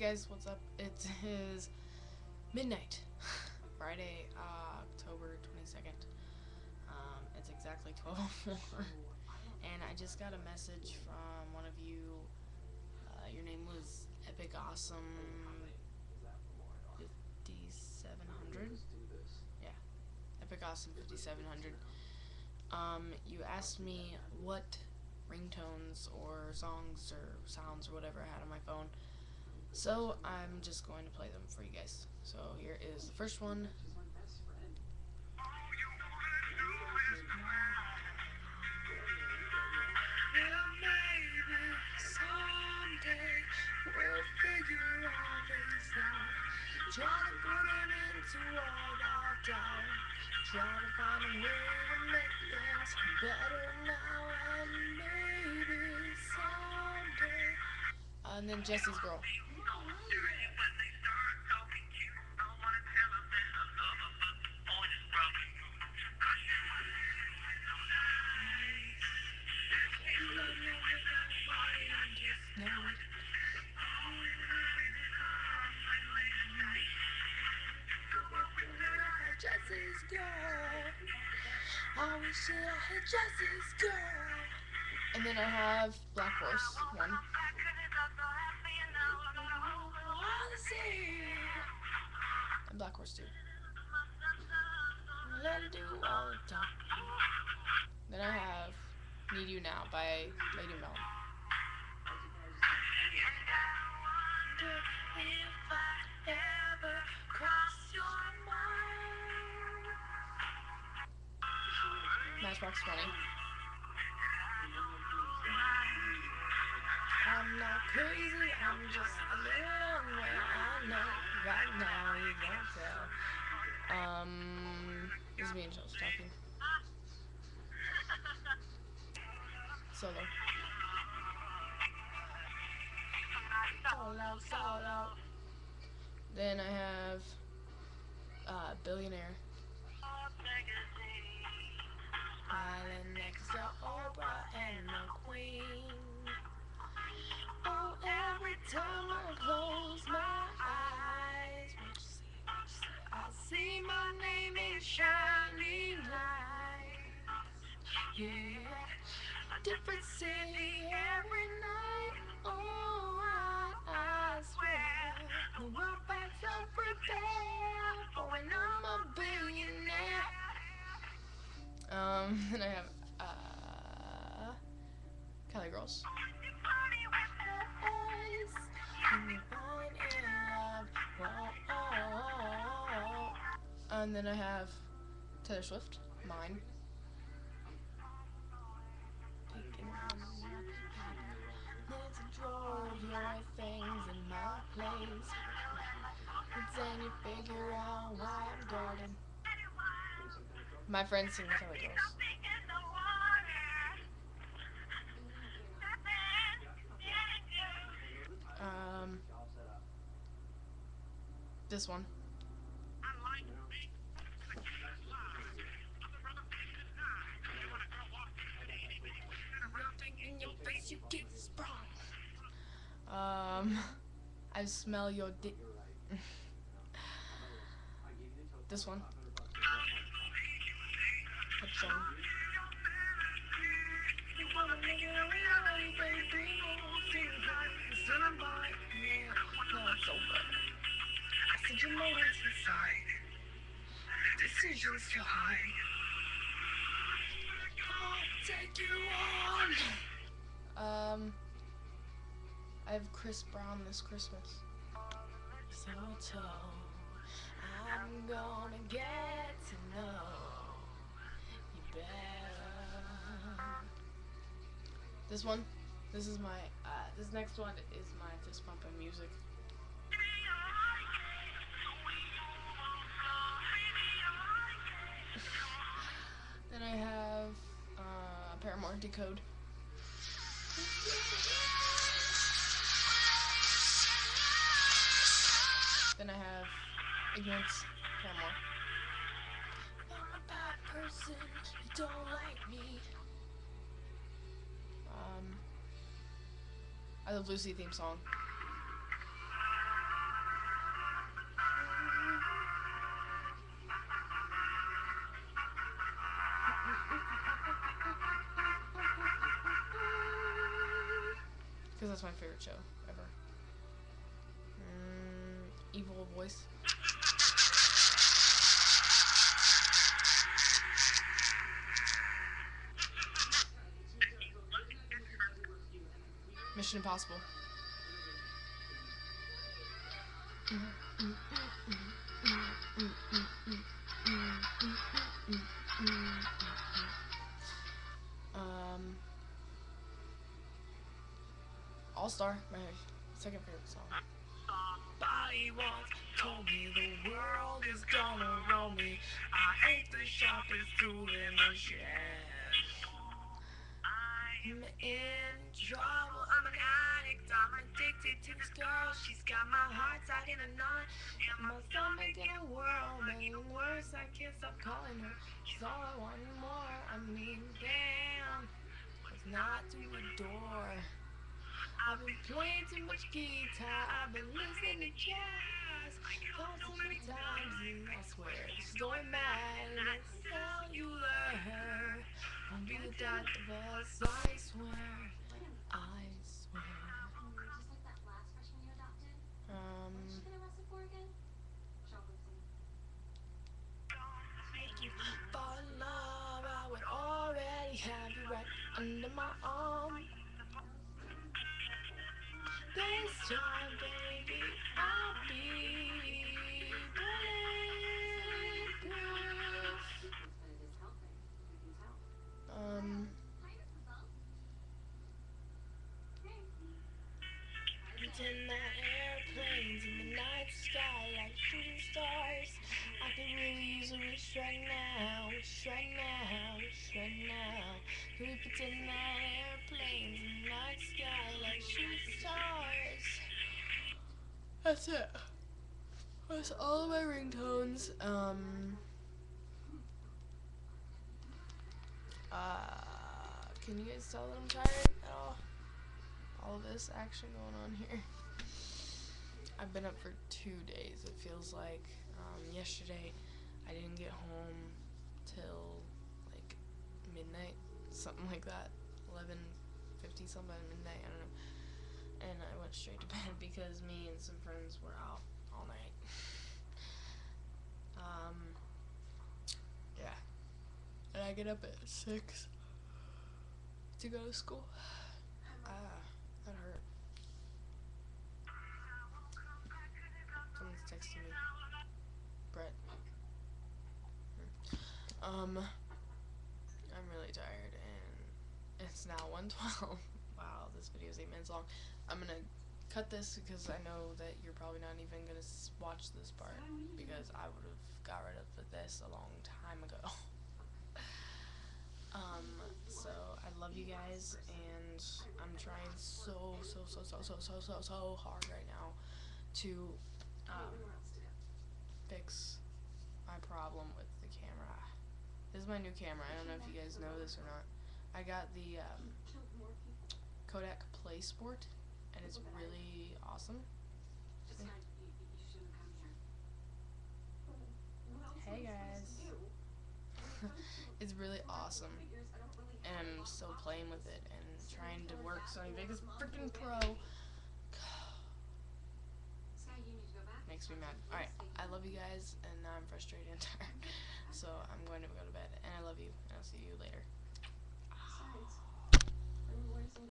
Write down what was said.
guys, what's up? It is midnight, Friday, October 22nd. It's exactly 12:04, and I just got a message from one of you. Your name was Epic Awesome 5700. Yeah, Epic Awesome 5700. You asked me what ringtones or songs or sounds or whatever I had on my phone. So I'm just going to play them for you guys. So here is the first one. Try to put it into all our doubt. Try to find a way to make things better now and maybe someday. And then Jesse's Girl. Jesse's Girl. I wish that I had Jesse's Girl. And then I have Black Horse 1. And Black Horse 2. Let it do all the time. Then I have Need You Now by Lady Mel. Matchbox 20. I'm not crazy, I'm just a little where I know right now you can't tell. This is me and Joe's talking. Solo. Solo. Then I have Billionaire. Smiling next to Oprah and the Queen. Oh, every time I close my eyes, I see my name in shining lights. Yeah, a different city every night. Oh, I swear the world backs up prepared for when I'm a billionaire. Then I have Cali Girls. And then I have Taylor Swift, Mine. Let's draw your things in my place. And then you figure out why I'm guarding. My friends sing Taylor Girls. This one. I smell your dick. This one. What song? Your motives inside. Decisions too high. I'll take you on. I have Chris Brown This Christmas. So I'm gonna get to know you better. This one. This is my. This next one is my fist pumping music. Then I have Paramore, Decode. Then I have Ignorance, Paramore. I'm a bad person, you don't like me. I Love Lucy theme song. that's my favorite show ever. Evil voice. Mission Impossible. All Star, my second favorite song. Somebody once told me the world is gonna roll me. I ain't the sharpest tool in the shed. I'm in trouble, I'm an addict, I'm addicted to this girl. She's got my heart tied in a knot, and my stomach in a whirl. Making it worse, I can't stop calling her. She's all I want and more. I mean, damn, what's not to adore? I've been playing too much guitar, I've been listening to jazz. Called so many times and I swear she's going mad. And I cellular won't be the death of us, I swear, I swear. Make you fall in love, I would already have you right under my arm. This time, baby, I'll be bulletproof. Pretend that airplanes in the night sky like shooting stars. I could really use a wish right now, wish right now, wish right now. Can we pretend that airplanes in the night sky like shooting stars? That's it. That's all of my ringtones. Can you guys tell that I'm tired at all of this action going on here? I've been up for 2 days, it feels like. Yesterday, I didn't get home till like midnight, something like that, 11:50 something, midnight, I don't know. And I went straight to bed because me and some friends were out all night. Yeah. And I get up at 6 to go to school. That hurt. Someone's texting me. Brett. I'm really tired and it's now 1:12. Wow, this video is 8 minutes long. I'm gonna cut this because I know that you're probably not even gonna watch this part because I would have got rid of this a long time ago. So I love you guys and I'm trying so hard right now to fix my problem with the camera. This is my new camera. I don't know if you guys know this or not. I got the Kodak Play Sport and it's really awesome. Hey guys. It's really awesome. And I'm still playing with it and trying to work Sony Vegas freaking Pro. Makes me mad. Alright, I love you guys and now I'm frustrated and tired. So I'm going to go to bed and I love you and I'll see you later.